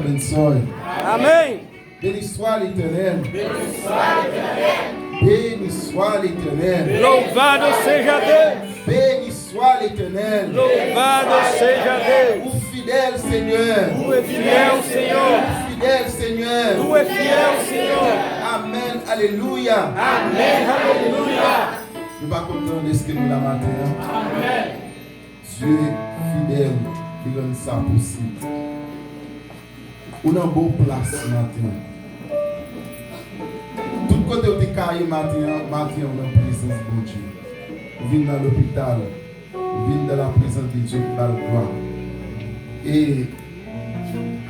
bensoy. Amen. Béni soit l'Éternel. Béni soit l'Éternel. Louvado seja Deus. Béni soit l'Éternel. Louvado seja Deus. O fidèle Seigneur. Tu es fiel, Senhor. O fidèle Seigneur. Tu es fiel, Senhor. Amen. Alléluia. Amém. Aleluia. Nous ne pas comprendre ce que nous la matin. Amen. Dieu fidèle, il rend ça possible. On a une bonne place matin. Tout côté où tu es matin, on a la présence de Dieu. On vient dans l'hôpital, on vient dans la présence de Dieu qui va le gloire. Et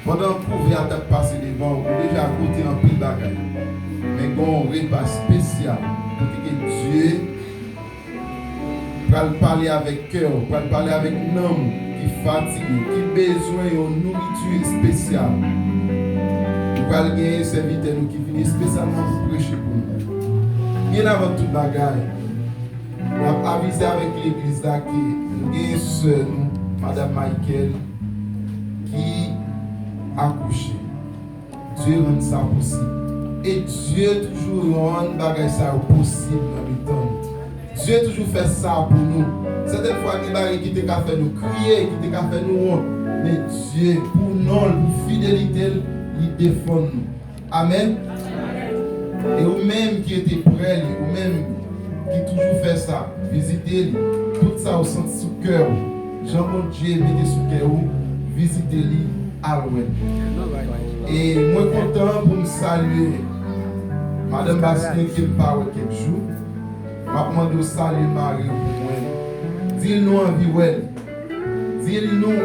pendant que vous avez passé devant, vous avez déjà goûté un peu de bagaille. Mais quand on repas spécial, pour que Dieu va parler avec cœur, va parler avec un homme qui est fatigué, qui a besoin d'une nourriture spéciale. Nous allons gagner un serviteur qui vient spécialement pour prêcher pour nous. Bien avant toute bagaille, nous avons avisé avec l'église là que nous avons une soeur, Madame Michael, qui a accouché. Dieu rend ça possible. Et Dieu toujours rend bagaille ça possible dans le temps. Dieu toujours fait ça pour nous. Certaines fois, il y a des qui te fait nous crier, qui te fait nous honte. Mais Dieu, pour nous, pour fidélité, il défend nous. Amen. Et vous-même qui êtes prêts, vous-même qui toujours fait ça, visitez-le. Tout ça au centre sous cœur. Jean mon Dieu, mettez sous cœur, visitez-le à loin. Et moi, content pour me saluer Madame Bastien qui me parle quelques jours. Je vais demander au salut Marie pour moi. Dis-nous envie, dis-nous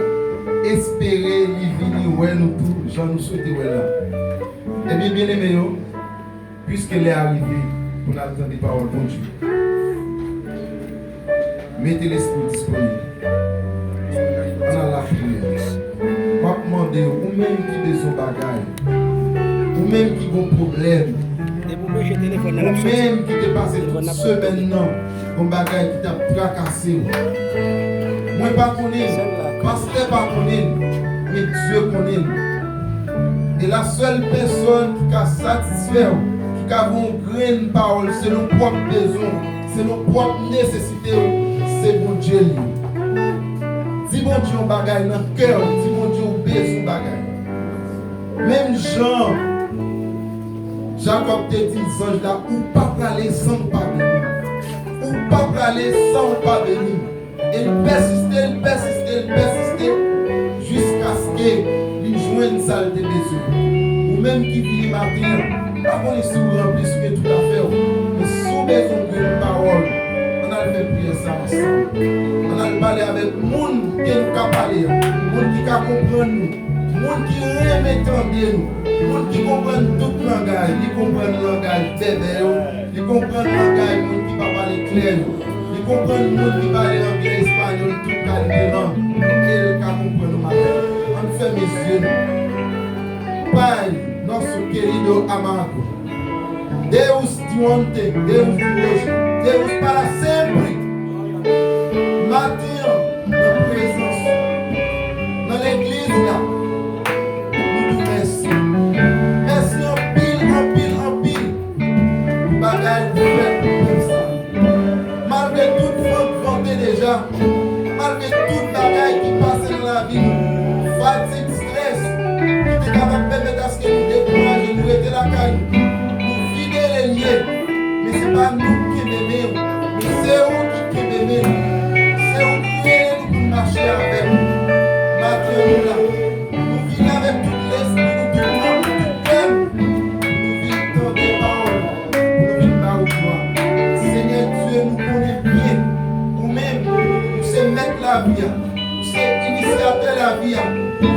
espérer, venir, nous tous, j'en nous souhaite là. Et bien aimé, puisqu'elle est arrivée, on attend des paroles de Dieu. Mettez l'esprit disponible. On a la prière. Je vais demander, ou même qui besoin de bagaille, ou même qui a un problème, ou même qui te passe toute semaine, un bagaille qui t'a tracassé. Moi, pas connaître, pasteur pas connaître, mais Dieu connaît. Et la seule personne qui a satisfait, qui a une grande parole, c'est nos propres besoins, c'est nos propres nécessités, c'est bon Dieu. Dis bon Dieu un bagaille dans le cœur, dis bon Dieu un besoin bagaille. Même Jean, Jacob te dit, ange là, ou pas aller sans pas bénir. Ou pas aller sans pas bénir. Et il persistait, jusqu'à ce qu'il joigne salle de besoin. Ou même qui vit le matin, pas qu'on est si vous remplissez ce que tout à fait, mais sous besoin de parole, on a fait prier ça ensemble. On a parlé avec le monde qui nous a parlé, le monde qui a compris nous, le monde qui aime entendre nous, le monde qui comprend tout le langage, il comprend le langage bébé, il comprend le langage, le monde qui va parler clair, il comprend le monde qui parle anglais, espagnol, tout qualité langue, et le cas comprend le matin. On fait mes yeux. Pai, nosso querido amado, Deus de ontem, Deus de hoje, Deus para sempre. Matin, na presença, na l'église là, nous vous merci. Merci en pile, bagaille de faire comme ça. Malgré toute volonté déjà, malgré toute bagaille qui passe dans la vie, fatigue, stress, qui est capable de permettre à ce que nous décourageons, nous étions la caille, nous fidèles et liés. Mais ce n'est pas nous qui aimons, mais c'est eux qui aimons. C'est eux qui aimons pour marcher avec nous. Maintenant, nous là, nous vivons avec tout l'esprit, tout le monde, tout cœur. Nous vivons dans des paroles, nous vivons par au gloire. Seigneur Dieu, nous connaît bien. Nous-mêmes, nous sommes mettre la vie, nous sommes initiateurs de la vie.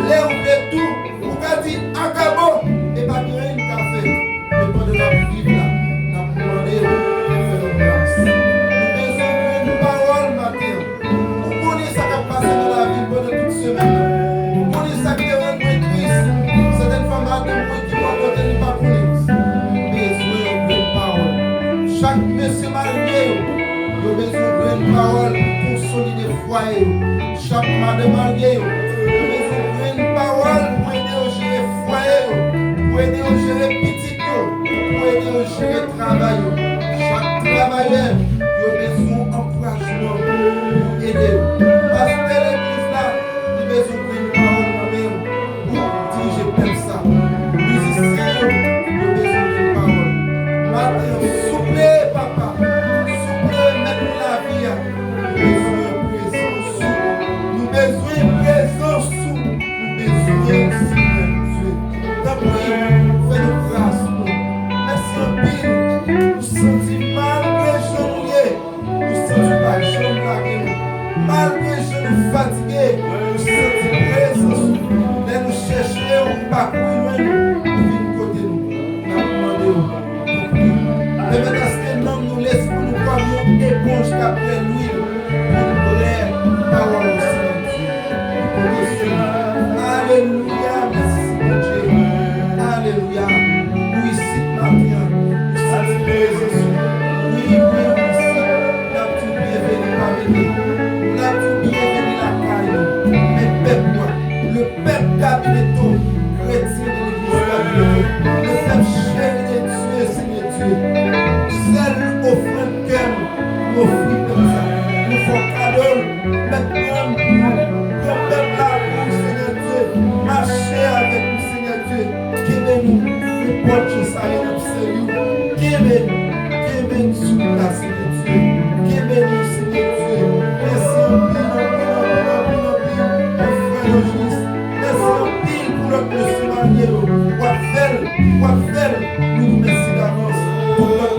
Là où vous tout, vous avez dit acabou et pas de rien qu'à faire. Mais pendant la vie là, nous avons demandé de faire nos grâces. Nous besoin de parole matin. Vous connaissez ce qui a passé dans la vie pendant toute semaine. Vous connaissez ce qui est rendu triste. Certaines femmes attendent qui vont côté ne pas connaître. Nous besoin de parole. Chaque monsieur marié, nous besoin de parole pour consolider le foyer. Chaque madame mariée, nous besoin de parole pour aider au gérer pour aider à gérer petit, pour aider à gérer le travail. Chaque travailleur, il a besoin d'encouragement pour aider. Parce que l'église là, il a besoin de parole quand-même pour diriger comme ça. Musiciens, il a besoin de parole. Matin, souple, papa, souple, mettre la vie. Nous besoin de présence, nous besoin de Dieu. Tant pis, fais-nous grâce. Merci en pile. Nous sentons malgré nous, nous sentons pas jambe larguée. Malgré nous fatigués, nous sentons présence. Mais nous cherchons, on pas loin, nous venons côté nous. Nous demandons. Et maintenant, ce que nous laisse pour nous comme une éponge qu'après l'huile, pour nous donner parole au Seigneur. Alléluia, merci Dieu. Alléluia. Oui, c'est matin. C'est présence. Oui, merci. Là, tu bienvenue parmi nous. Là, tu bienvenue la caille. Mais peuple, le peuple Gabineto, chrétien de l'église Gabineto, le peuple chéri de Dieu, Seigneur Dieu. Seul offrant cœur, nous offrir comme ça. Nous faisons cadeau, maintenant nous peuple là pour Seigneur Dieu, marcher avec nous Seigneur Dieu, qu'aimez-nous, nous portons ça et nous sérieux, qu'aimez-nous sous la Seigneur Dieu, qu'aimez-nous Seigneur Dieu, merci en pile, mon frère Logis, merci en pile pour notre monsieur marié, quoi faire, nous merci d'avance, pour notre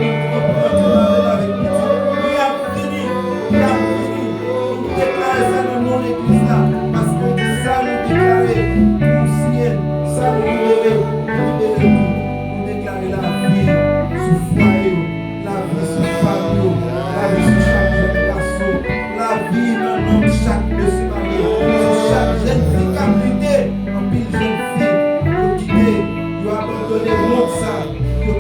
avec nous, nous avons fini, nous déclarer ça dans mon église là, parce que ça nous déclarer pour signer, ça nous libérer, nous déclarer la vie sous foyer, la vie sous famille, la vie sous chaque jeune garçon, la vie dans nom de chaque monsieur marié, sur chaque jeune fille qui a quitté, en pile jeune fille, pour quitter, pour abandonner le monde ça, pour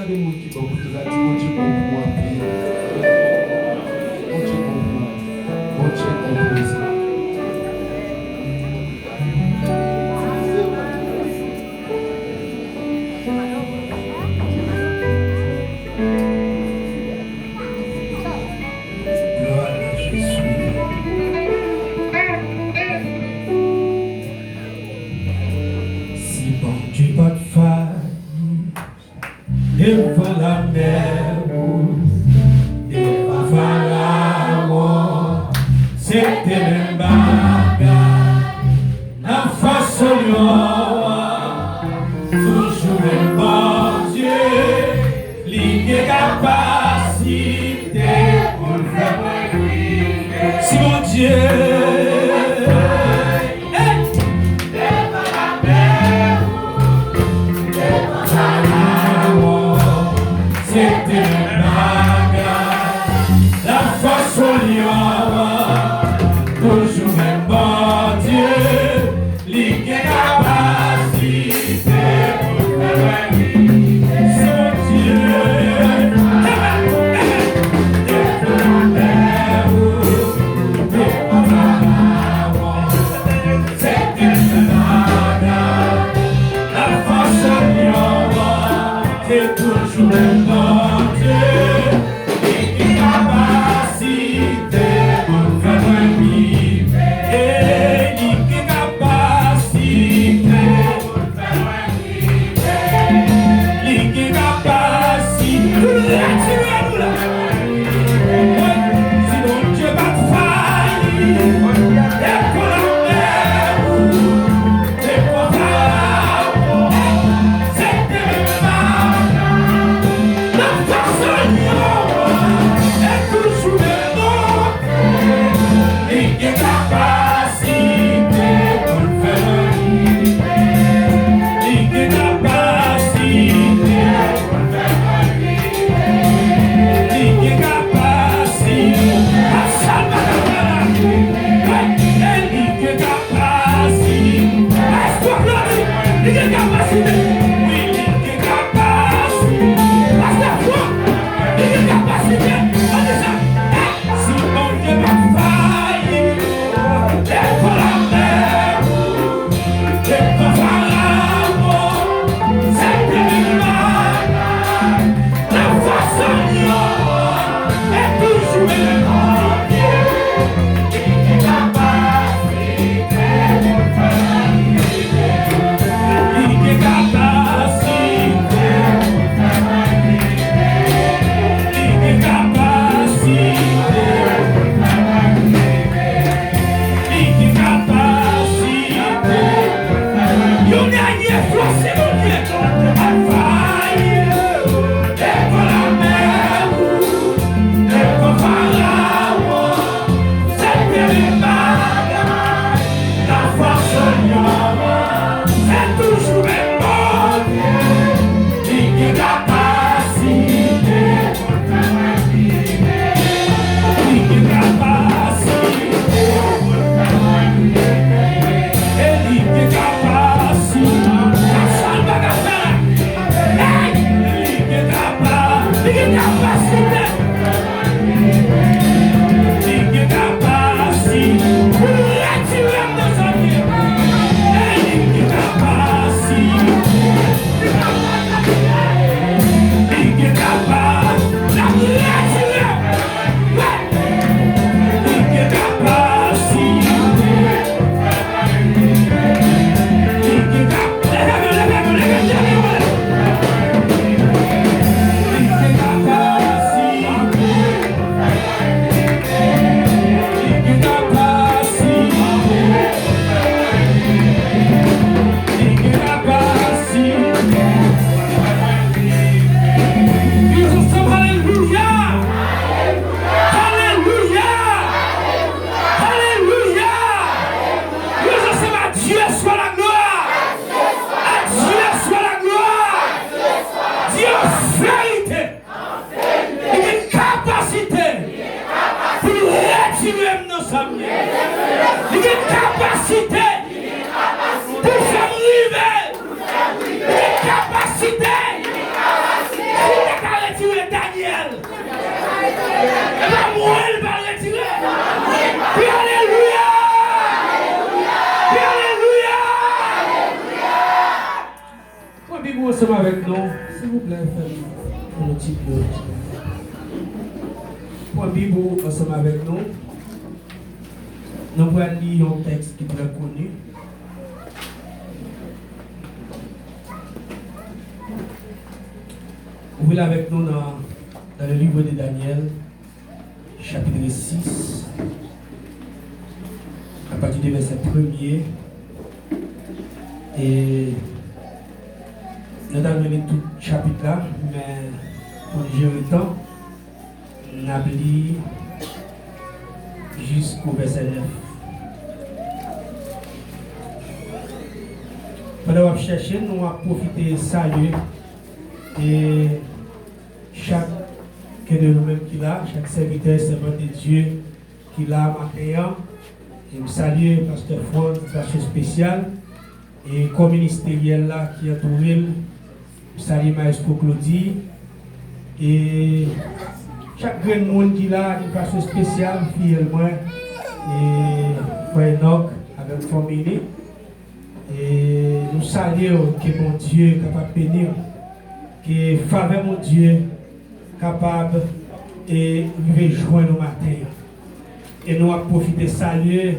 a des gens qui sont pour tout ça, bon Dieu bon pour moi. Bon Dieu bon pour moi. Bon Dieu bon pour ça. Gloire à Jésus. Si bon Dieu pas de faille, devant la mer, devant Pharaon, c'était le bagage, la façon toujours le bon Dieu, l'incapacité pour le faire. Si mon Dieu, c'était le bagage, la force au lion, toujours même bon Dieu, l'incapacité pour faire son Dieu. C'était le bagage, la force au lion, c'est toujours le bon. Capacité pour faire un livre, et ensemble avec nous, s'il vous plaît, faites un petit peu. Pour Bible ensemble avec nous, nous allons lire un texte qui est très connu. Ouvrez avec nous dans le livre de Daniel, chapitre 6, à partir du verset 1er. Et nous allons lire tout le chapitre là, mais pour gérer le temps, nous allons lire jusqu'au verset 9. Pendant que nous cherchons, nous allons profiter de saluer et chaque de nous-mêmes qui l'a, chaque serviteur, servant de Dieu qui l'a matin. Et nous saluons Pasteur Franck, une façon spéciale. Et comme ministériel là qui est entouré, nous saluons Maestro Claudie. Et chaque grand monde qui l'a, d'une façon spéciale, fidèlement. Et Frère Enoch avec la famille. Et nous saluons que mon Dieu est capable de bénir, que faveur mon Dieu capable et rejoindre nos matins. Et nous avons profité de saluer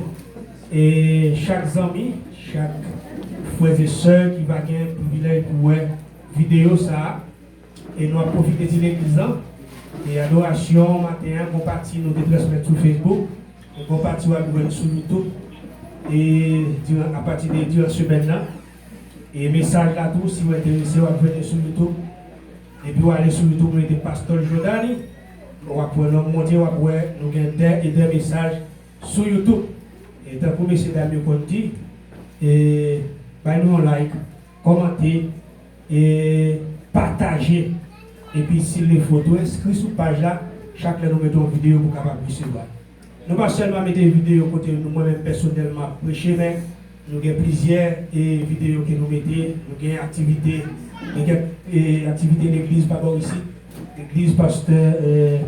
et chaque ami, chaque frère et soeur qui va gagner le privilège pour voir vidéo ça. Et nous avons profité de l'église et adoration matin, on partit nous transmettre sur Facebook, on partit sur YouTube. Et à partir de la semaine là, et message là tout, si vous êtes intéressé, vous venir sur YouTube. Et puis vous allez sur YouTube, vous êtes Pasteur Jordani. On va pouvoir monter, on va pouvoir nous gagner des messages sur YouTube. Et tant que M. Damien dit, et nous un like, commentez et partagez. Et puis si les photos inscrites sur la page là, chaque fois nous mettons une vidéo pour capable recevoir. Nous ne pas seulement mettre des vidéos côté nous moi-même personnellement prêcher, mais nous avons plusieurs vidéos que nous mettons, nous avons activités, activités de l'église par ici, l'église Pasteur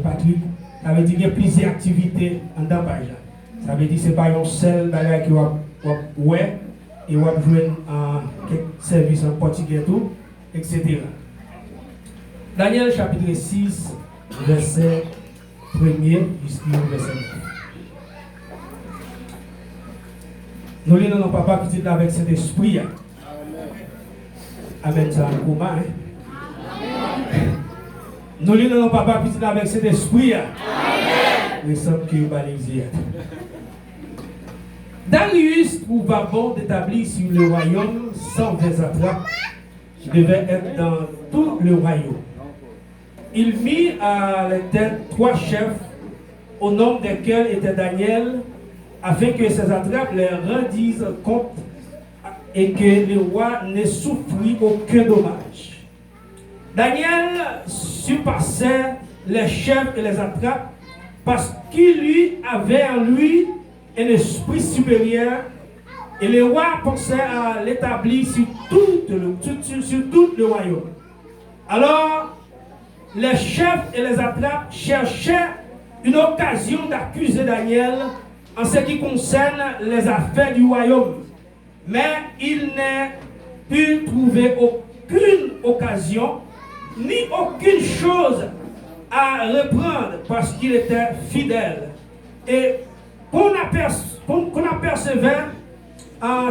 Patrick. Ça veut dire qu'il y a plusieurs activités en dans page. Ça veut dire que ce n'est pas un seul bagage qui va ouais et va jouer quelques services en portugais tout, etc. Daniel chapitre 6, verset 1er jusqu'au verset 9. Nous lisons nos papa petit avec cet esprit. Amen, ça en commun. Nous lisons nos papa petit avec cet esprit. Nous sommes qui balisés. Darius trouva bon d'établir sur le royaume 120 satrapes qui devaient être dans tout le royaume. Il mit à la tête 3 chefs, au nombre desquels était Daniel, afin que ces satrapes leur rendissent compte et que le roi ne souffrit aucun dommage. Daniel surpassait les chefs et les satrapes parce qu'il lui avait en lui un esprit supérieur et le roi pensait à l'établir sur tout le royaume. Alors, les chefs et les satrapes cherchaient une occasion d'accuser Daniel en ce qui concerne les affaires du royaume. Mais il n'a pu trouver aucune occasion, ni aucune chose à reprendre parce qu'il était fidèle. Et qu'on apercevait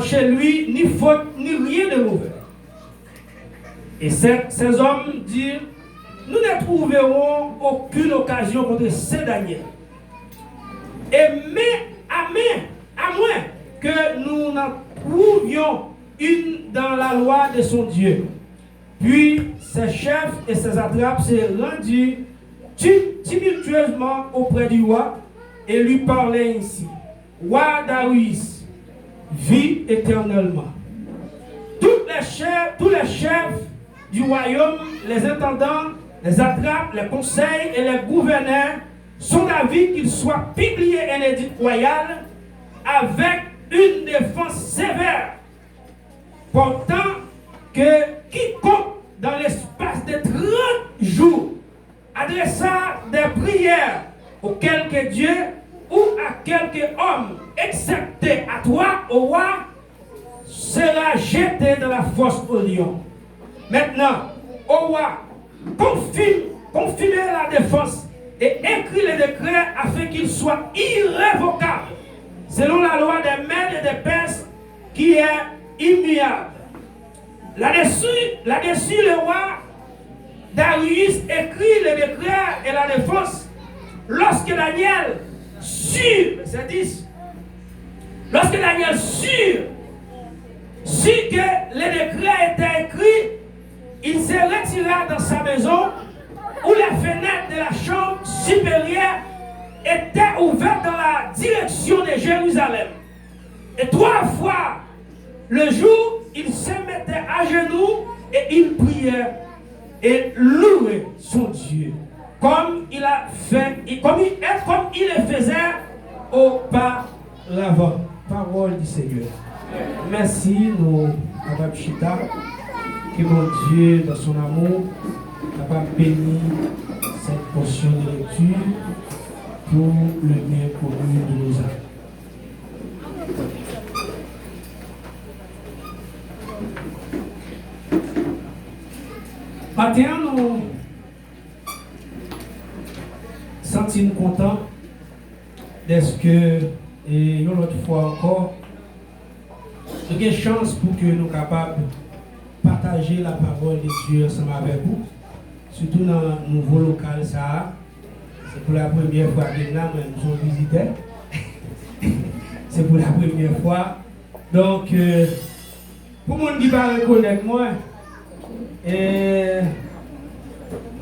chez lui ni faute, ni rien de mauvais. Et ces hommes dirent, nous ne trouverons aucune occasion contre ce Daniel. Mais à moins que nous n'en trouvions une dans la loi de son Dieu. Puis ses chefs et ses satrapes se rendirent tumultueusement auprès du roi et lui parlaient ainsi. Roi Darius, vis éternellement. Tous les chefs du royaume, les intendants, les satrapes, les conseils et les gouverneurs sont d'avis qu'il soit publié un édit royal avec une défense sévère, portant que quiconque dans l'espace de 30 jours adressa des prières au quelque Dieu ou à quelque homme, excepté à toi, au roi, sera jeté dans la fosse au lion. Maintenant, au roi, confirmez la défense et écrit les décrets afin qu'ils soient irrévocables, selon la loi des Mèdes et des Perses qui est immuable. Là-dessus, le roi Darius écrit les décrets et la défense. Lorsque Daniel sut, verset 10, lorsque Daniel sut que les décrets étaient écrits, il se retira dans sa maison où les fenêtres de la chambre supérieure étaient ouvertes dans la direction de Jérusalem. Et 3 fois le jour, il se mettait à genoux et il priait et louait son Dieu, comme il a fait, comme il le faisait auparavant. Parole du Seigneur. Merci, nous, Madame Chita, que mon Dieu, dans son amour, va bénir cette portion de lecture pour le bien commun de nos âmes. Maintenant, nous sentons contents d'être que, et une autre fois encore, nous avons une chance pour que nous soyons capables de partager la parole de Dieu ensemble avec vous, surtout dans le nouveau local. Ça, c'est pour la première fois que nous sommes visiteurs. C'est pour la première fois. Donc, pour les gens qui ne pas reconnaître moi, je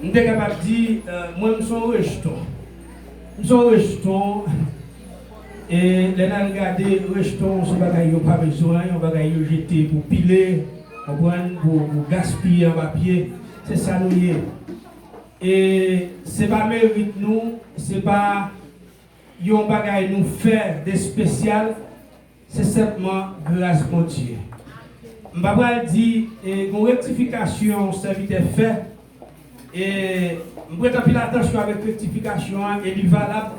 suis capable de dire, moi, je suis un rejeton. Je suis un rejeton. Et les gens regardent les rejetons, ce bagaille n'a pas besoin, on va jeter pour piler, pour gaspiller en papier. C'est ça nous y est. Et ce n'est pas mérite nous, ce n'est pas un bagaille nous faire de spécial, c'est simplement grâce à Dieu. Je ne vais pas dire une rectification, ça vite fait. Et je vais prêter attention avec rectification, elle est valable.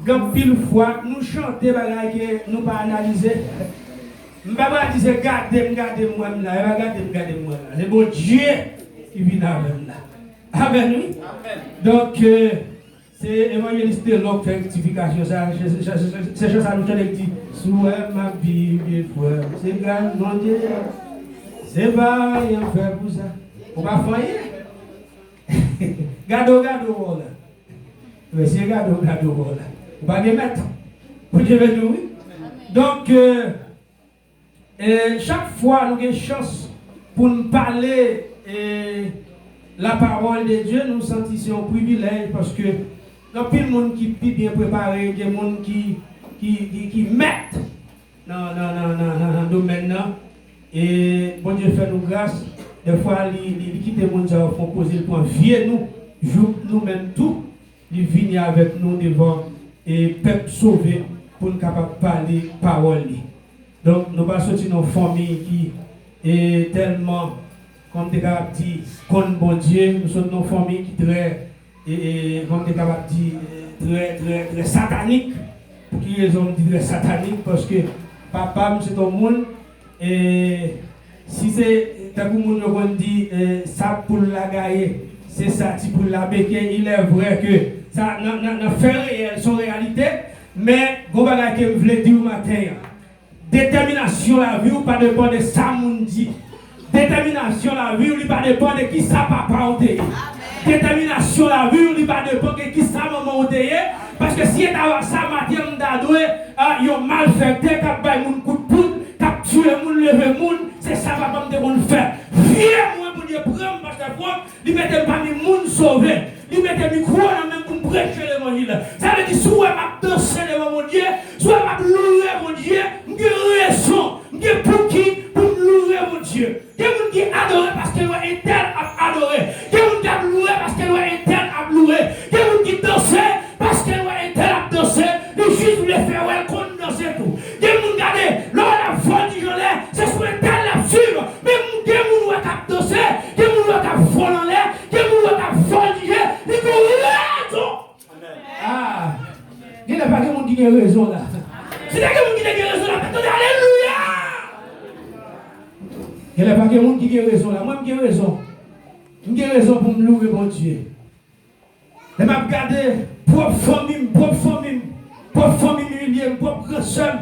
Quand pile fois, nous chantons des bagages que nous ne pas analyser. Je ne vais pas dire regardez-moi là, regardez-moi là. C'est bon Dieu qui vient avec là. Amen. Oui? Amen. Donc, c'est évangéliste de l'homme qui fait rectification. C'est ça nous dit. Souhait ma vie, frère. C'est grave, mon Dieu. C'est pas rien faire pour ça. On va faire. Gado, là. C'est gado, là. On va les mettre. Vous Dieu veut nous. Donc, chaque fois, nous avons une chance pour nous parler la parole de Dieu, nous sentons un privilège parce que il y a plein de monde qui est bien préparé, il y a des gens qui mettent dans le domaine. Et bon Dieu fait nous grâce. Des fois, ils quittent les gens, font poser le point. Viens nous-mêmes tout. Ils viennent avec nous devant et peuple sauvé pour nous capables de parler parole. Donc, nous allons sortir dans une famille qui est tellement, comme tu as dit, contre bon Dieu. Nous sommes dans une famille qui est très, comme tu as dit, très satanique. Pour qui ils ont dit très satanique parce que papa, c'est ton monde. Et si c'est, tant que monde dit, ça pour la gagner, c'est ça pour la béquer, il est vrai que ça n'a fait réel, son réalité, mais je voulais dire au matin, détermination la vie ou pas dépend de ça moun dit. Détermination la vie ou pas dépend de qui ça papa ou t'es. Détermination la vie ou pas dépend de qui ça maman ou t'es. Parce que si t'as ça matin d'adoué, yon mal fait, t'as pas moun coup de poudre, t'as tué moun, levé moun, c'est ça papa me moun faire. Viens moi pour dire prendre parce que quoi, il mettait pas mi moun sauvé. Il mettait micro dans même pour me prêcher l'évangile. Ça veut dire soit m'a danser devant mon Dieu, soit m'a louer mon Dieu, m'gue raison, m'gue pour qui pour louer mon Dieu. Il y a des gens qui adorent parce qu'elle doit interne à adorer. Il y a des gens qui a loué parce qu'elle doit interne à louer. Il y a des gens qui dansent parce qu'elle doit interne à danser. Les juifs voulaient faire ouais qu'on danser tout. Il y a des gens qui regardent lors la vol du jolet, c'est sur l'interne la suivre. Mais il y a des gens qui a dansé, il y a des gens qui a volé en l'air, il y a des gens qui a volé du jolet. Ah, il n'y a pas de monde qui a raison là. Si il y a quelqu'un qui a raison là, attendez, alléluia. Il n'y a pas de monde qui a raison là. Moi, j'ai raison. J'ai raison pour me louer, mon Dieu. Je m'a regardé, propre famille humiliée, propre grand-soeur,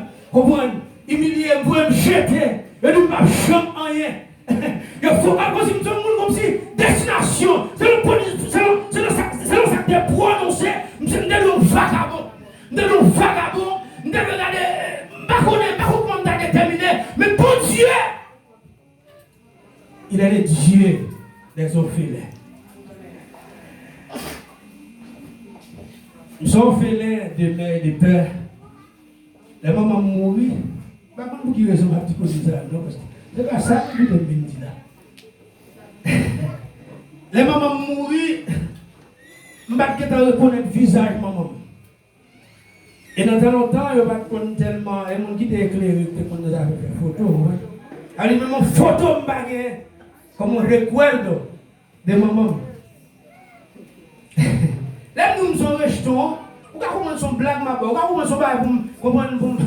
humiliée, pour me jeter. Et nous, ma chambre en rien. Il faut pas que tout le monde comme si destination, c'est le sac de prononcer, c'est le vagabond. Nous sommes vagabonds, nous devons regarder, pas comment on a déterminé, mais pour Dieu, il est le Dieu des orphelins. Nous sommes orphelins de mère et de père. La maman mourit. Je ne sais pas pour qui raison ma petite cause ça. C'est pas ça que je me dis là. La maman mourit. Je ne sais pas reconnaître le visage de maman. Et dans tant longtemps, je ne sais pas tellement. Et mon guide est éclairé que nous avons fait photo. Alors, même une photo, comme un recuerdo de maman. Là, nous sommes rejetons. Vous avez commencé son blague, ma bonne. Vous avez commencé son blague pour comprendre.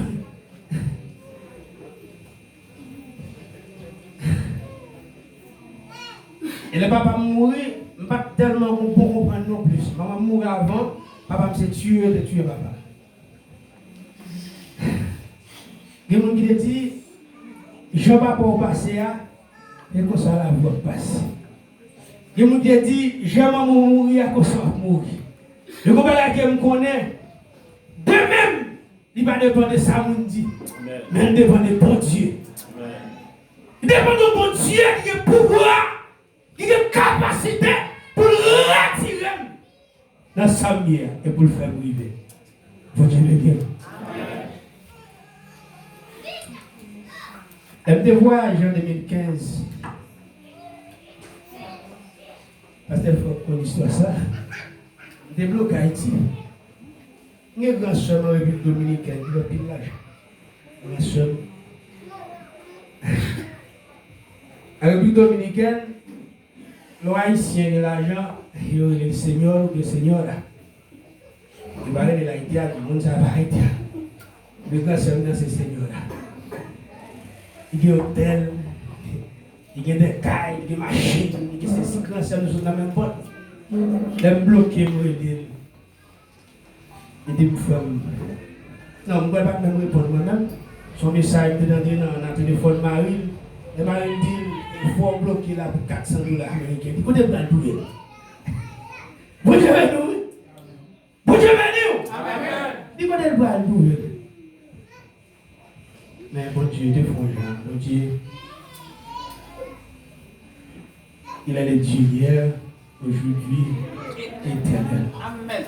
Et le papa mourit, je ne pas tellement comprendre non plus. Maman mourit avant, papa s'est tué papa. Il y a des gens qui disent, je ne vais pas passer, et comme ça la voix passe. Il y a des gens qui disent, je vais mourir, et comme ça mourir. Le gouvernement qui me connaît, de même, il va dépendre de ça, dit, mais il dépend de bon Dieu. Il dépend de bon Dieu qui a pouvoir, qui a capacité pour le retirer dans sa lumière et pour le faire briser. Bon Dieu le bien. Elle me voyage en 2015. Parce qu'il faut qu'on histoire ça. Débloque Haïti. Il y a une grande soeur en République dominicaine qui va pile l'âge. Une soeur. En République dominicaine, les Haïtiens de l'argent, il y a le Seigneur ou le Seigneur là. Il va aller de l'Haïti, tout le monde va Haïti. Les grands soeurs dans ces seigneurs là. Il y a des hôtels, il y a des cailles, il y a des machines, il y a ces 5 grands soeurs nous sont dans la même boîte. Les bloqués, moi, ils disent, femme. Non, je ne peux pas même répondre moi-même. Son message est dans le téléphone Marie. Et Marie dit, il faut bloquer là pour $400 américains. Il faut des balles douées. Vous Dieu béni. Vous Dieu béni. Amen. Il faut des balles douées. Mais bon Dieu, il est fort, bon Dieu. Il est le Dieu hier, aujourd'hui, éternel. Amen.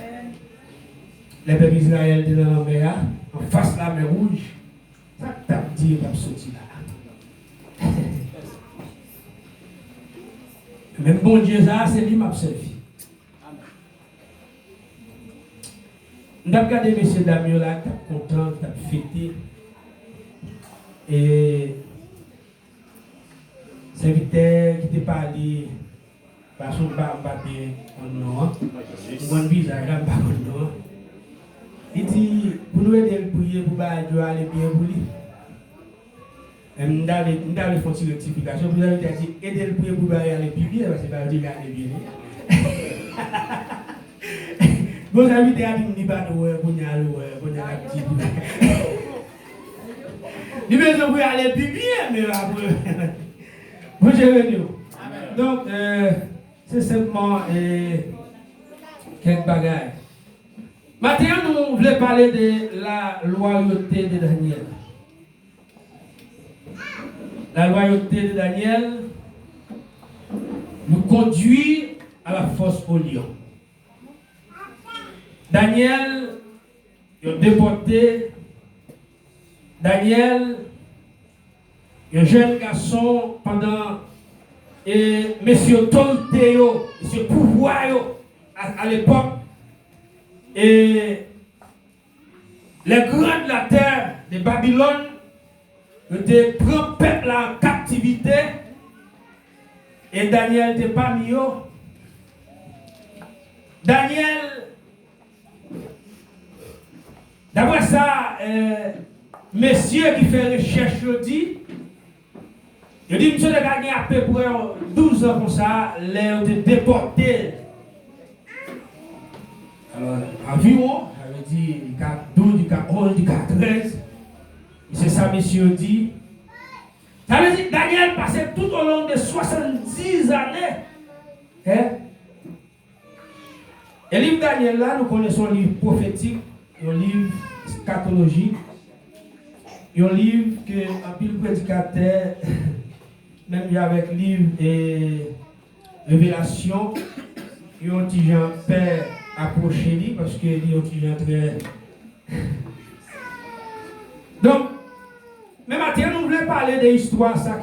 Les peuples d'Israël étaient dans la mer, en face de la mer rouge. Ça t'a dit, il va sortir là. Même bon Dieu, ça, c'est lui qui m'a servi. Nous avons regardé M. Damien là, qui est content, qui a fêté. Et serviteur qui t'a parlé, parce qu'on ne va pas bien en nom, mon visage là, pas en nom. Il dit, pour nous aider à prier pour aller bien pour lui. Nous avons fait une rectification, vous avez dit, aider à prier pour aller bien, parce que vous allez bien. Vos amis t'ont dit, pas de ouais, pour y aller, pour y aller petit peu. Il veut que vous allez bien, mais après, vous avez dit. Donc, c'est simplement quelques bagages. Maintenant, nous voulons parler de la loyauté de Daniel. La loyauté de Daniel nous conduit à la force au lion. Daniel, il a déporté. Daniel, un jeune garçon pendant monsieur autorité, monsieur pouvoir à l'époque. Et les grands de la terre de Babylone étaient pris peuple en captivité. Et Daniel n'était pas mis. Daniel, d'après ça, messieurs qui fait recherche le dit, Je dis, monsieur, a gagné à peu près 12 ans comme ça, l'air de déporté. Alors, environ, j'avais dit, il y a 12, il y a 11, il y a 13. C'est ça, monsieur dit. Ça veut dire que Daniel passait tout au long de 70 années. Hein? Et le livre Daniel, là, nous connaissons un livre prophétique, un livre scatologique, un livre que un pile prédicateur, même avec livre et révélation, il y a un petit Jean père approché lui parce qu'il y a un petit Jean très. Donc, mais maintenant, nous voulons parler de l'histoire, ça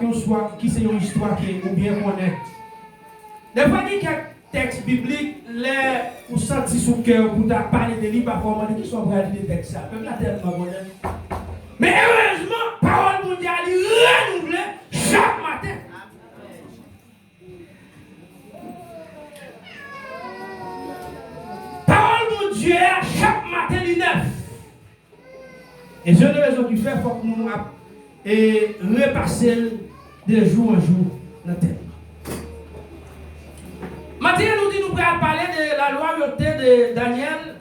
qui c'est une histoire qui ou bien qu'on est. Des fois, il y a quelques textes bibliques, les ou senti sous cœur pour parler de lui, par contre, qui sont prêts à des textes ça. Même la tellement bonne. Mais heureusement, parole mondiale est renouvelée chaque matin. Parole mondiale chaque matin est neuf. Et c'est une raison qui fait qu'il faut que nous et repasser de jour en jour dans la terre. Maintenant, nous dit nous allons parler de la loyauté de Daniel.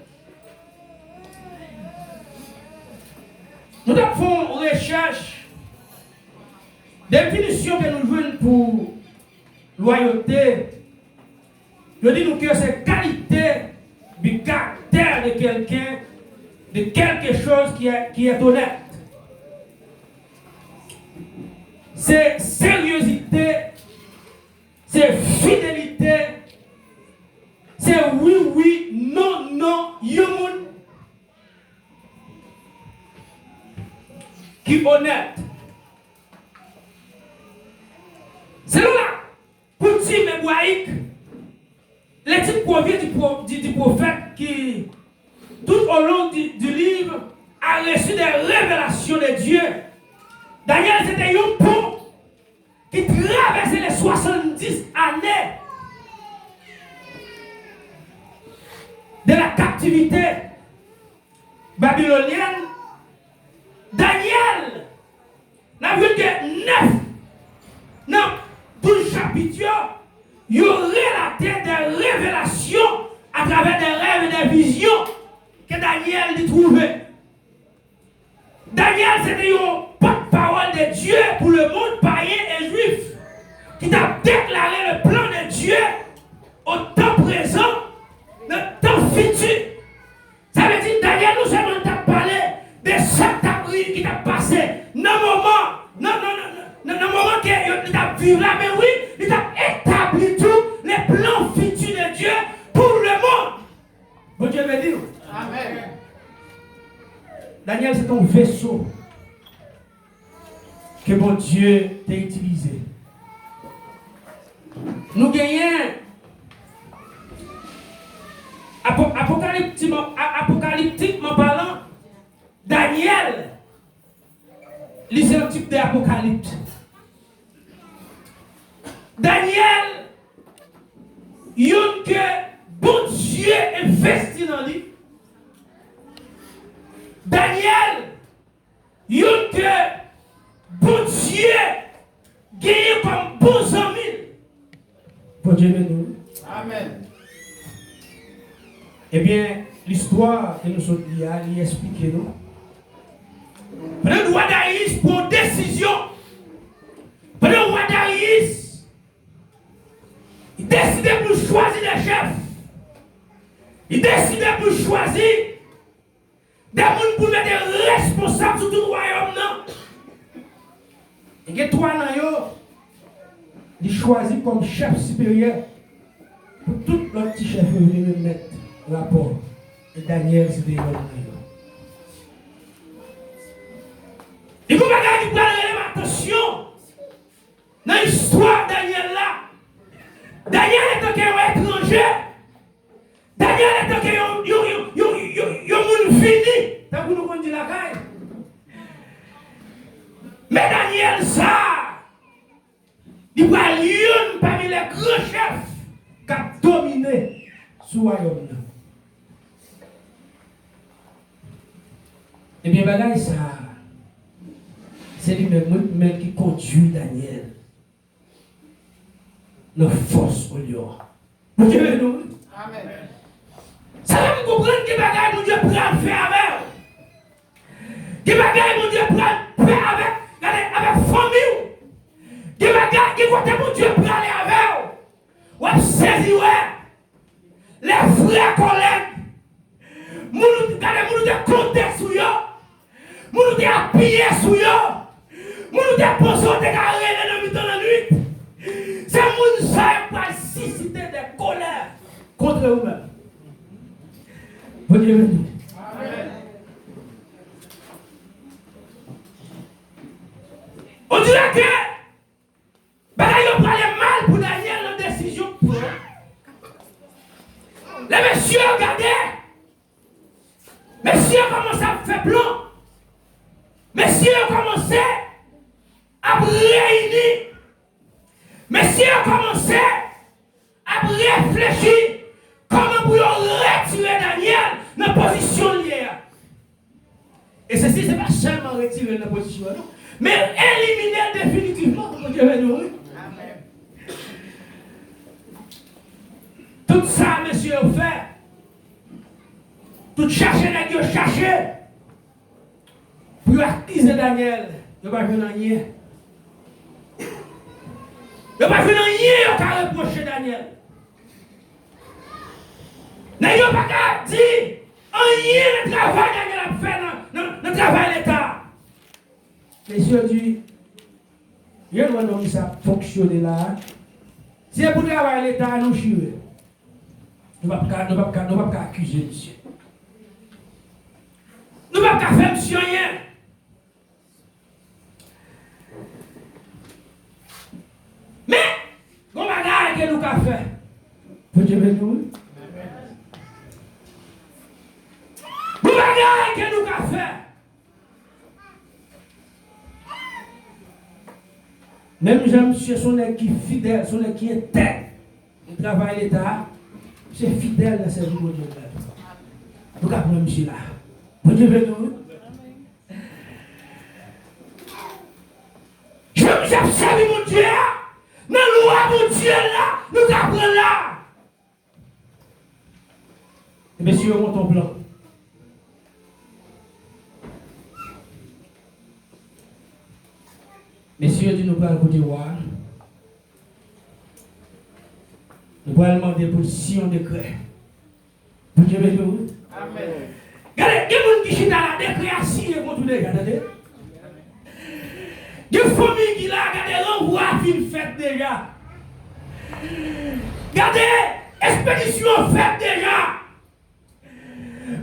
Nous avons une recherche, définition que nous jouons pour loyauté. Je dis nous que c'est qualité du caractère de quelqu'un, de quelque chose qui est honnête. C'est sérieuxité, c'est fidélité, c'est oui, oui, non, non, yomun. Qui est honnête. C'est là, coutume hébraïque, les types provient du prophète qui, tout au long du livre, a reçu des révélations de Dieu. Daniel, c'était un pont qui traversait les 70 années de la captivité babylonienne. Daniel n'a vu que 9, non, 12 chapitres, il relatait des révélations à travers des rêves et des visions que Daniel y trouvait. Daniel, c'était une porte-parole de Dieu pour le monde païen et juif, qui t'a déclaré le plan de Dieu au temps présent, le temps futur. Ça veut dire Daniel, nous seulement t'a parlé de 7 avril qui t'a passé, dans le moment qu'il t'a vécu là, mais oui, il t'a établi tous les plans futurs de Dieu pour le monde. Bon Dieu veut dire. Amen. Daniel, c'est ton vaisseau que mon Dieu t'a utilisé. Nous gagnons apocalyptiquement parlant, Daniel, c'est un type d'apocalypse. Daniel, il y a que bon Dieu investi dans lui. Daniel, il y a que bon Dieu gagné comme bons amis. Bon Dieu nous. Amen. Eh bien, l'histoire que nous sommes liés, il explique nous. Le roi Darius prend décision. Le roi Darius, il décide pour choisir des chefs. Il décide pour choisir des gens pour mettre des responsables sur tout le royaume. Il y a 3 ans, il choisit comme chef supérieur pour tout le petit chef venir mettre rapport. Et Daniel, c'était un homme. Il faut pas garder l'attention dans l'histoire de Daniel là. Daniel est un étranger. Daniel est un monde fini. T'as voulu nous dire la caille. Mais Daniel, ça, il va l'un parmi les grands chefs qui a dominé ce royaume. Eh bien, bagaille ça, c'est lui-même qui conduit Daniel sur lui. Mon Dieu, nous. Amen. Ça va me comprendre que bagaille, mon Dieu, prend faire avec. Que bagaille, mon Dieu, prend faire avec famille. Que bagaille, que côté, mon Dieu, prend aller avec. Ou saisi, ouais. Les frères collègues. Nous de compter sur eux. Nous de appuyer sur eux. Nous de poser des carrés dans la nuit. C'est mon ça qui susciter des colères contre eux-mêmes. Bon Dieu, amen. On dirait que bagaille va aller mal pour Daniel la décision pour les messieurs regardez. Messieurs commencent à faire plan. Messieurs commencent à réunir. Messieurs commencent à réfléchir comment pour retirer Daniel dans la position liée. Et ceci, ce n'est pas seulement retirer dans la position, non, mais éliminer définitivement. Amen. Tout ça, messieurs, fait. Tout chercher, Dieu chercher. Pour accuser Daniel, il ne va pas venir rien. Il ne va pas venir rien à reprocher Daniel. Il ne va pas dire rien de travail Daniel a fait dans le travail de l'État. Messieurs, dit, il y a un homme qui a fonctionné là. Si c'est pour travailler l'État, nous chouer. Nous ne pouvons pas accuser monsieur. Nous ne pouvons pas faire monsieur rien. Mais, on va garder que nous avons fait. Vous Dieu nous. Nous va garder que nous avons fait. Même monsieur, son qui fidèle, son qui est tête. Il travaille l'État. C'est fidèle dans cette vie de Dieu. Nous avons monsieur là. Vous Dieu nous. Je me servi mon Dieu. Dans la loi mon Dieu là, nous apprenons là. Messieurs, on monte en blanc. Messieurs, Dieu nous parle pour dire, nous allons demander pour si on décret. Vous Dieu nous. Amen. Regardez, il y a des gens qui sont dans la décréation contre les gars. Regardez. Il y a des familles qui là, regardez, l'envoi film fait déjà. Regardez, expédition faite déjà.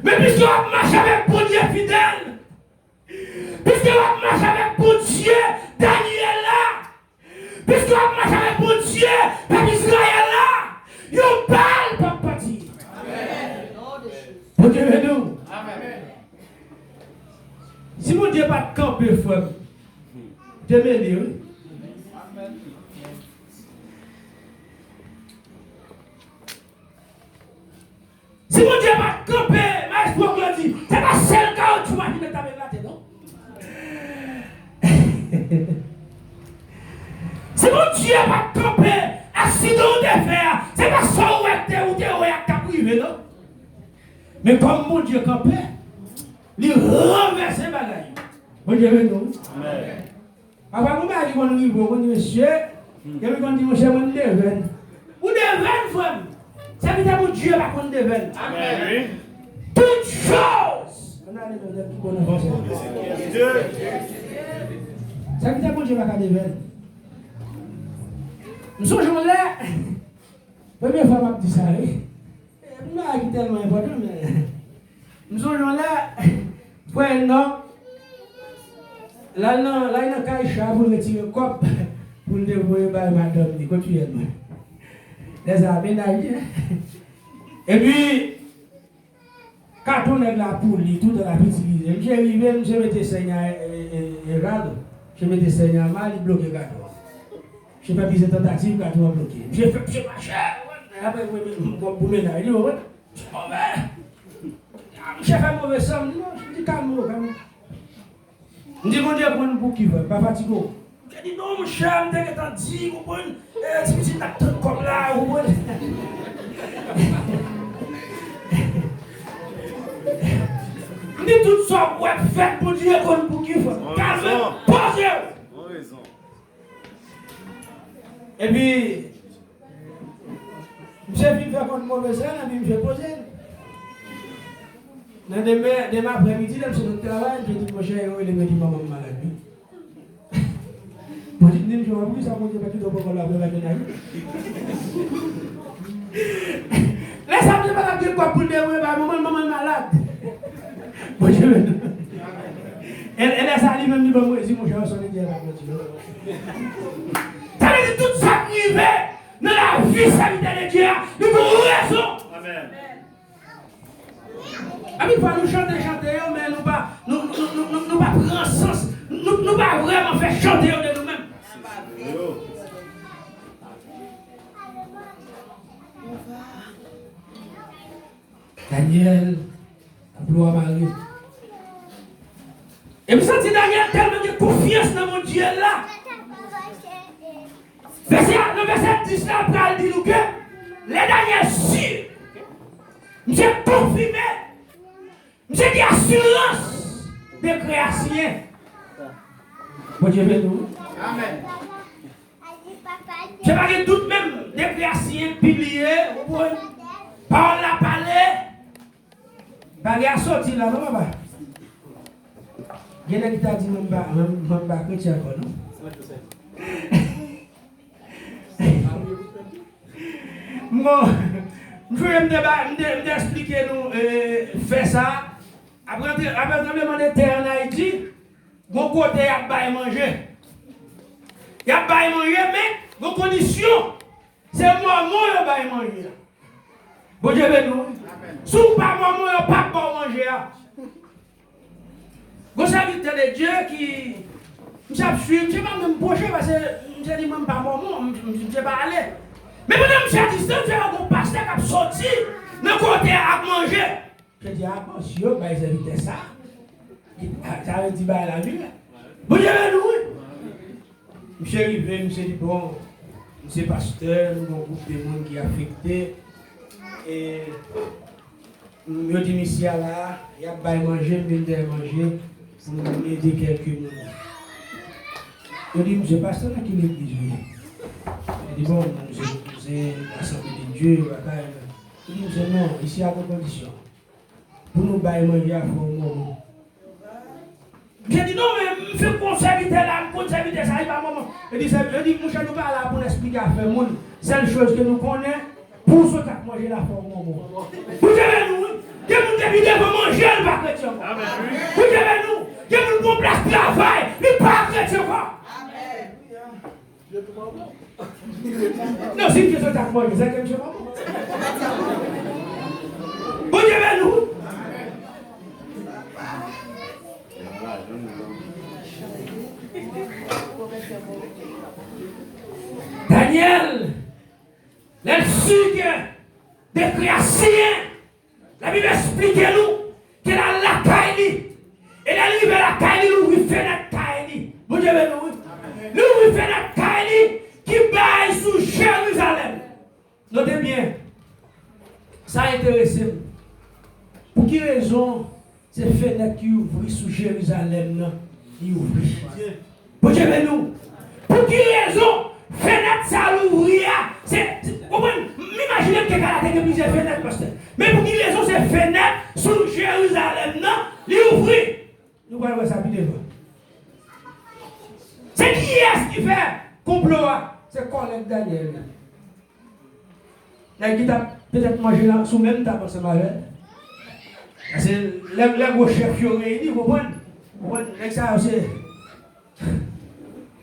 Mais puisqu'on marche avec bon Dieu fidèle, puisqu'on marche avec bon Dieu Daniel là, puisqu'on marche avec bon Dieu peuple Israël là, on parle pas partir. Amen. Bon Dieu veut nous. Amen. Si mon Dieu n'a pas de camper, frère, Dieu me dit, oui. Amen. Si mon Dieu n'a pas de camper, ma espoir me dit, c'est pas seul cas où tu vas venir t'amener là, non? Si mon Dieu n'a pas de camper, accident de fer, c'est pas ça où tu es à privé, non? Mais comme mon Dieu campait, il renverse les bagailles. Mon Dieu veut nous. Amen. Avant, on m'a dit, on dit, monsieur, il y a dit, monsieur, on devait. Ou devait, frère. Ça veut dire que Dieu va qu'on devait. Amen. Toutes choses. Ça veut dire que Dieu va qu'on devait. Nous sommes là. Première fois, je dis ça. Je ne suis pas tellement important, mais. Nous sommes là. Frère, non. Là, il y a un caïcha pour retirer le cop pour le dévoyer par madame. Il continue. Les aménages. Et puis, quand on est là pour lui, tout dans la petite j'ai arrivé, je mettais Seigneur et Rado. Je mettais Seigneur mal, il bloquait le gâteau. Je n'ai pas visé tentative, le gâteau a bloqué. J'ai fait, je marche. Après, pour ménager, il dit, ouais, c'est mauvais. J'ai fait mauvais somme. Non, je dis calme. Je dis, mon Dieu, pour qui veut, pas fatigué. Je dis non, mon cher, je t'ai dit, vous comprenez, si vous êtes comme là, vous comprenez. Je dis tout ça, vous êtes fait pour dire qu'on pour qu'il faut. Calmez, posez-vous. Raison. Et puis, je suis venu faire contre mauvaise scène, et puis je me fais poser. Demain après-midi, je suis au travail, je dis, mon cher, il est maman malade. Moi, je dis, je vais plus, ça va pas tout pour la première année. Laisse-moi te parler de quoi pour dire, maman malade. Moi, je vais. Elle est allée même dire, moi, si mon cher, son idée, elle va continuer. Ça veut dire tout ça qui arrive dans la vie sanitaire de Dieu, nous avons raison. Amen. Il faut nous chanter, mais nous pas prendre sens, nous pas vraiment faire chanter de nous-mêmes. Daniel, gloire à Marie. Et vous sentez Daniel tellement de confiance dans mon Dieu là. Le verset 10 là, après, il dit que les derniers sûrs, j'ai confirmé, j'ai dit assurance de création. Bon Dieu nous. Amen. Je n'ai pas de doute même des créations publiées, par la parler. Bagarre sorti là, non, papa. Il y a qui t'a dit, même pas chrétien, non? Moi, je vais m'expliquer nous faire ça. Après le tremblement de terre en Haïti, mon côté, il y a pas manger. Il y a pas manger, mais vos conditions, c'est moi, il y a pas manger. Bon Dieu, nous. Si vous pas moi, il n'y a pas de manger. Vous savez, de Dieu qui. Je ne sais pas me procher parce que je ne dis même pas mon mot, je ne sais pas aller. Mais pendant que je suis à distance, je vais avoir un pasteur qui a sorti de côté à manger. Je dis, ah, monsieur, ils évitaient ça. Ça veut dire, la vie. Vous avez nous. Monsieur est arrivé, monsieur dit, bon, monsieur pasteur, nous avons un groupe de monde qui est affecté. Et je dis, monsieur là, il y a pas manger, il y a manger pour aider quelques monde. Je dis, monsieur pasteur, qui est l'église. Je dis, bon, c'est l'Assemblée de Dieu, il dit, non, ici à vos conditions. Pour nous bailler manger à fond, moment. J'ai dit, non, mais je fais conserver là, conserver ça, il va maman. Je dis, mon cher, nous pas là pour expliquer à faire monde. Seule chose que nous connaissons, pour ce qu'à manger la forme, maman. Vous avez nous, que vous devez pour manger le pas chrétien. Vous avez nous, que vous nous place travail, le pas chrétien. Non, c'est que ça moi, c'est que je maman. Vous avez nous. Daniel, le sucre de création, la Bible explique nous qu'elle a la caille, elle arrive à la caille, nous fait notre caille. Vous avez nous, nous fait notre caille qui baille sous Jérusalem. Notez bien, ça a intéressé. Pour quelle raison ces fenêtres qui ouvrent sous Jérusalem, ils ouvrent? Vous avez nous, pour quelle raison? Fenêtre ça l'ouvrir, c'est. Imaginez que quelqu'un a plusieurs fenêtres, pasteur. Mais pour quelle raison ces fenêtres sous Jérusalem, non, les ouvrir? Nous allons voir ça plus devant. C'est qui est-ce qui fait complot? C'est collègue Daniel. Là, qui t'a peut-être mangé là, sous même table, c'est malade. C'est les gros chefs qui ont réuni, vous comprenez? Vous comprenez? Ça aussi.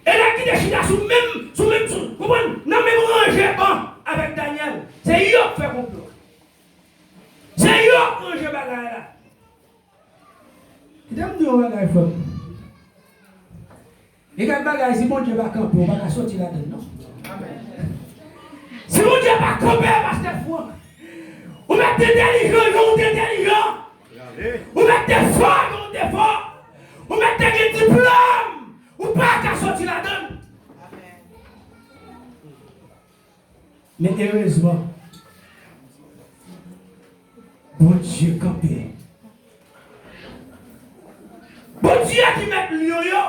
Et là qui décide sous même, vous comprenez? Non, même ranger bon avec Daniel. C'est eux qui fait complot. C'est eux qui ranger bagaille là. Qui t'aime dire un bagaille fort? Et quand bagaille, si mon Dieu va camper, on va sortir là-dedans, non? Si mon Dieu va camper, parce que c'est fou. Vous mettez des intelligents, vous êtes intelligents. Vous mettez des forts, vous êtes forts. Vous mettez des diplômes. Ou pas qu'à sortir là-dedans. Mais heureusement, bon Dieu campé. Bon Dieu qui met le yo.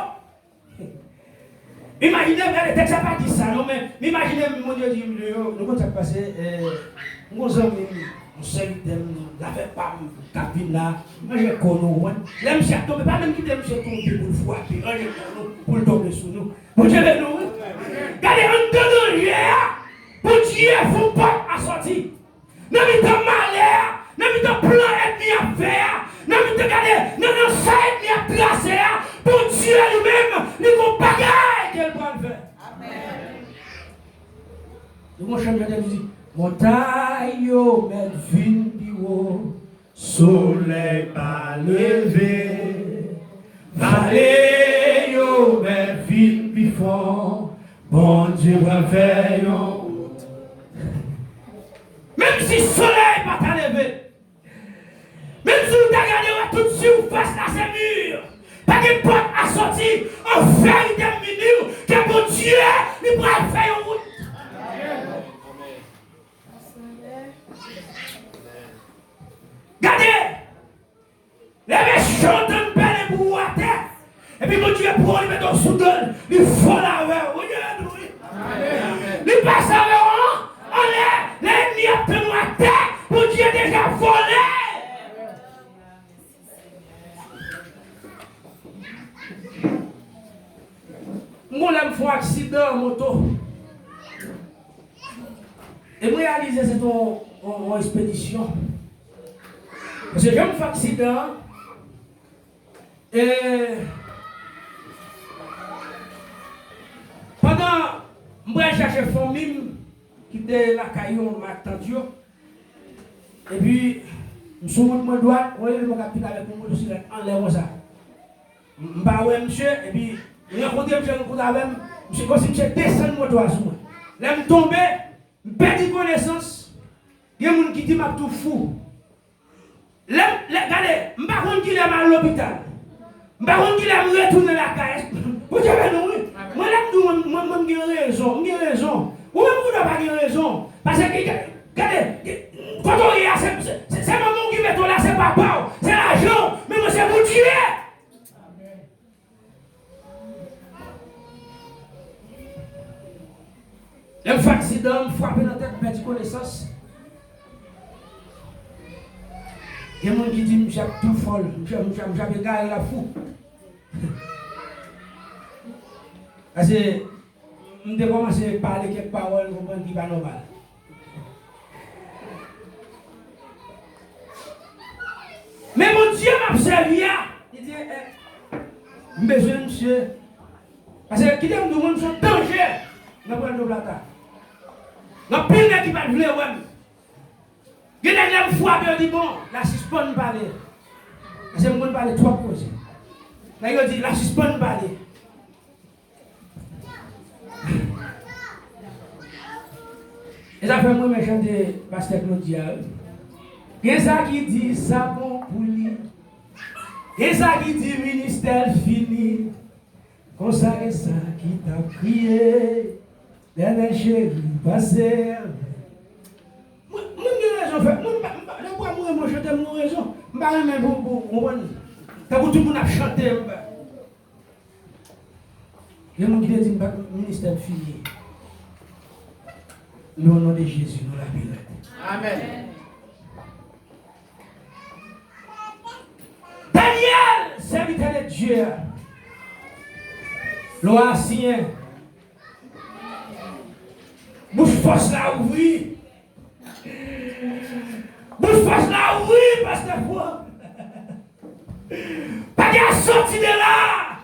Imaginez, le texte n'a pas dit ça, non, mais imaginez, mon Dieu dit le yo. Nous, quand ça passe, nous avons un seul thème, n'avait pas de cabine là. Moi, j'ai connu, là, monsieur a tombé, pas même quitter monsieur tomber pour le frapper, pour le tomber sur nous. Bon Dieu, nous, regardez, on donne hier, bon Dieu, faut pas à sortir. N'a mis de malheur, n'a mis de plan ennemi à faire, n'a mis de garder, n'a ça ennemi à tracer, pour Dieu lui-même, il faut bagaille qu'elle doit faire. Amen. Mon chanteur de musique, montagne, mais vine bio, soleil pas levé, vallée, mais vine bifort, bon Dieu va veiller. Même si le soleil va t'enlever, même si vous regardez tout de suite face à ces murs, pas de porte à sortir, en vérité minute, que mon Dieu, il pourra faire une route. Regardez, les méchants donnent belle pour à terre, et puis mon Dieu pour lui mettre dans sous donne, il faut la vers, il passe avec moi. L'ennemi a tenu à terre pour Dieu déjà volé. Moi, je fais un accident en moto. Et je réalise que c'est une expédition. Parce que je me fais un accident. Et pendant que je cherche une famille, qui était la caillou, ma tante. Et puis, je suis mon droit, je suis avec mon motocyclette en l'air comme ça. Je suis monsieur, et puis, je rencontre monsieur, je suis comme si monsieur descend de moto à soi. Là, je tombe, je perds connaissance. Il y a des gens qui disent que je suis tout fou. Regardez, je ne sais pas qui est à l'hôpital. Je ne sais pas qui est retourner la caisse. Vous savez, moi, j'ai raison, j'ai raison. Ou même vous n'avez pas raison. Parce que, regardez, quand on y a, c'est maman qui met là, c'est papa, c'est l'argent, mais moi c'est vous tuer. Le fait accident, me frappe dans la tête, perdu connaissance. Il y a des gens qui disent, je suis tout folle, je suis gars la fou. Parce que, je commence à parler quelques paroles qui ne sont pas normales. Mais mon Dieu m'a observé. Il dit, je besoin de monsieur. Parce que qui dit que nous sommes danger. Nous prenons le plata. Nous pile qui va le vouloir. Il y a des fois qui dit, bon, la suspend parler. Parce que je vais parler trois causes. Là, il dit, la suspend parler. Et ça fait moi, je chante Pasteur Claudia. Il y a ça qui dit, ça bon pour lui. Il y a ça qui dit, ministère fini. Comme ça, et ça qui t'a crié. Dernier chéri, passé. Moi, j'ai raison. Moi, je chante mon raison. Je ne sais pas pour quand tout le monde a chanté. Il y a des gens qui disent, ministère fini. Nous, au nom de Jésus, nous la prions. Amen. Daniel, serviteur de Dieu, l'Oasien, bouche force la ouvrir. Bouche force la ouvrir, pasteur Fouad. Pas de sortie de là.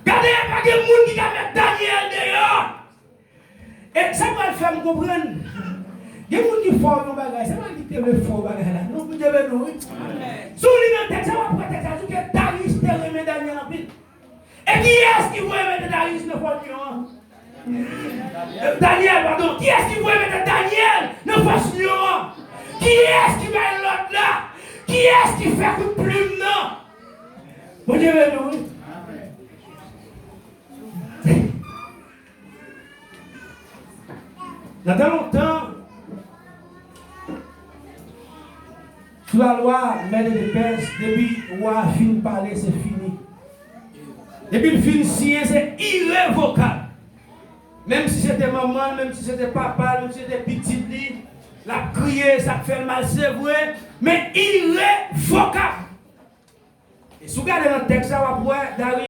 Regardez, pas de monde qui va mettre Daniel dehors. Et ça va le faire me comprendre. Il y a des gens qui font nos bagages, ça va dire que le faux bagage là. Non, vous devez nous. Sous l'identité, ça va prêter ça, que Darius te remet Daniel en pile. Et qui est-ce qui va mettre Darius ne pas Daniel, pardon. Qui est-ce qui va mettre Daniel ne pas Qui est-ce qui va l'autre là? Qui est-ce qui fait coup de plume non? Vous devez nous. Dans longtemps, sous la loi, mère de Perse, depuis le roi fin de parler, c'est fini. Depuis le fin signer, c'est irrévocable. Même si c'était maman, même si c'était papa, même si c'était petit, la crier, ça fait mal, c'est vrai, mais irrévocable. Et si vous regardez dans le texte, ça va pouvoir